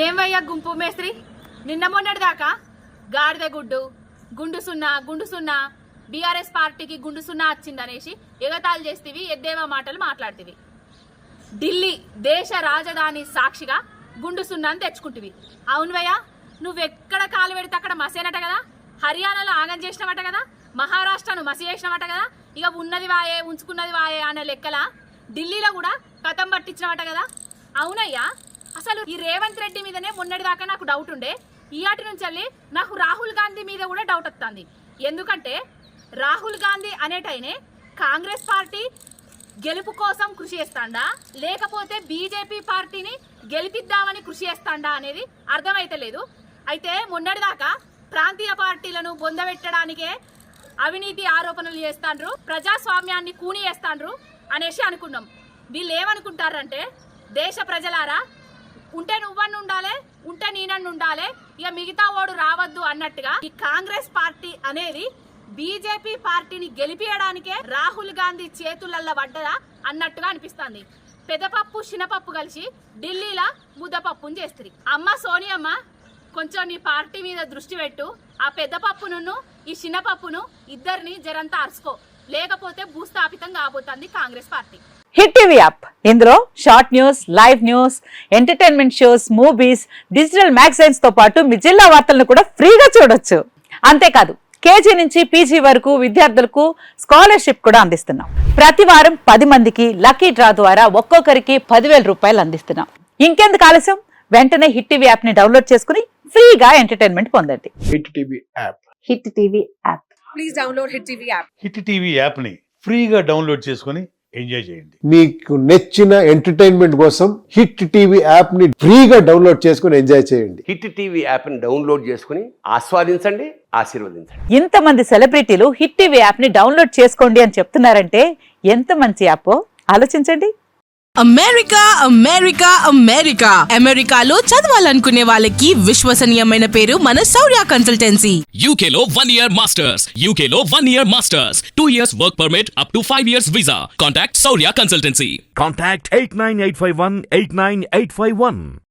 ఏమయ్యా గుంపు మేస్త్రి, నిన్న మొన్నటి దాకా గాడిద గుండు సున్నా బీఆర్ఎస్ పార్టీకి గుండు సున్నా వచ్చిందనేసి ఎగతాళి చేస్తేవి, ఎద్దేవా మాటలు మాట్లాడుతీవి. ఢిల్లీ దేశ రాజధాని సాక్షిగా గుండు సున్నాని తెచ్చుకుంటువి. అవునువయ్యా, నువ్వెక్కడ కాలు పెడితే అక్కడ మసేనట కదా, హర్యానాలో ఆగం చేసినవట కదా, మహారాష్ట్రను మసి చేసినవట కదా, ఇక ఉన్నది వాయే ఉంచుకున్నది వాయే అనే లెక్కల ఢిల్లీలో కూడా కథం పట్టించినవట కదా. అవునయ్యా, అసలు ఈ రేవంత్ రెడ్డి మీదనే మొన్నటి దాకా నాకు డౌట్ ఉండే, ఈయాటి నుంచి నాకు రాహుల్ గాంధీ మీద కూడా డౌట్ వస్తుంది. ఎందుకంటే రాహుల్ గాంధీ అనేటైనే కాంగ్రెస్ పార్టీ గెలుపు కోసం కృషి చేస్తాడా, లేకపోతే బీజేపీ పార్టీని గెలిపిద్దామని కృషి చేస్తాడా అనేది అర్థమైతలేదు. అయితే మొన్నటిదాకా ప్రాంతీయ పార్టీలను బొందబెట్టడానికే అవినీతి ఆరోపణలు చేస్తాండ్రు, ప్రజాస్వామ్యాన్ని కూని చేస్తాండ్రు అనేసి అనుకున్నాం. వీళ్ళు ఏమనుకుంటారంటే, దేశ ప్రజలారా, ఉంటే నువ్వన్ను ఉండాలి, ఉంటే నేనన్ను ఉండాలి, ఇక మిగతా ఓడు రావద్దు అన్నట్టుగా ఈ కాంగ్రెస్ పార్టీ అనేది బీజేపీ పార్టీని గెలిపియడానికే రాహుల్ గాంధీ చేతులల్ల పడ్డదా అన్నట్టుగా అనిపిస్తుంది. పెదపప్పు చిన్నపప్పు కలిసి ఢిల్లీలో ముద్దపప్పును చేస్తుంది. అమ్మ సోనియమ్మ, కొంచెం నీ పార్టీ మీద దృష్టి పెట్టు, ఆ పెద్దపప్పును ఈ చిన్నపప్పును ఇద్దరిని జరంతా అరుచుకో, లేకపోతే భూస్థాపితం కాబోతుంది Congress party. Hit TV app, ఇందులో short news, live news, entertainment shows, movies, digital magazines తో పాటు మీ జిల్లా వార్తలను కూడా ఫ్రీగా చూడొచ్చు. అంతేకాదు, కేజీ నుంచి పీజీ వరకు విద్యార్థులకు స్కాలర్షిప్ కూడా అందిస్తున్నాం. ప్రతి వారం 10 మందికి లక్కీ డ్రా ద్వారా ఒక్కొక్కరికి 10,000 రూపాయలు అందిస్తున్నాం. ఇంకెందుకు ఆలస్యం, వెంటనే హిట్ టీవీ యాప్ ని డౌన్లోడ్ చేసుకుని ఫ్రీగా ఎంటర్టైన్మెంట్ పొందండి. Hit TV app. Hit TV app. Please download hit TV app. Hit TV app ని ఫ్రీగా డౌన్లోడ్ చేసుకుని ఎంజాయ్ చేయండి. మీకు నచ్చిన ఎంటర్టైన్మెంట్ కోసం హిట్ టీవీ యాప్ ని ఫ్రీగా డౌన్లోడ్ చేసుకుని ఎంజాయ్ చేయండి. హిట్ టీవీ యాప్ ని డౌన్లోడ్ చేసుకుని ఆస్వాదించండి, ఆశీర్వదించండి. ఇంతమంది సెలబ్రిటీలు హిట్ టీవీ యాప్ ని డౌన్లోడ్ చేసుకోండి అని చెప్తున్నారంటే ఎంత మంచి యాప్ ఆలోచించండి. అమెరికా అమెరికా అమెరికా అమెరికాలో చదవాలనుకునే వాళ్ళకి విశ్వసనీయమైన పేరు మన శౌర్య కన్సల్టెన్సీ. UK లో 1 year masters, UK లో 1 year masters, 2 years work permit up to 5 years visa. Contact Saurya Consultancy. Contact 89851 89851.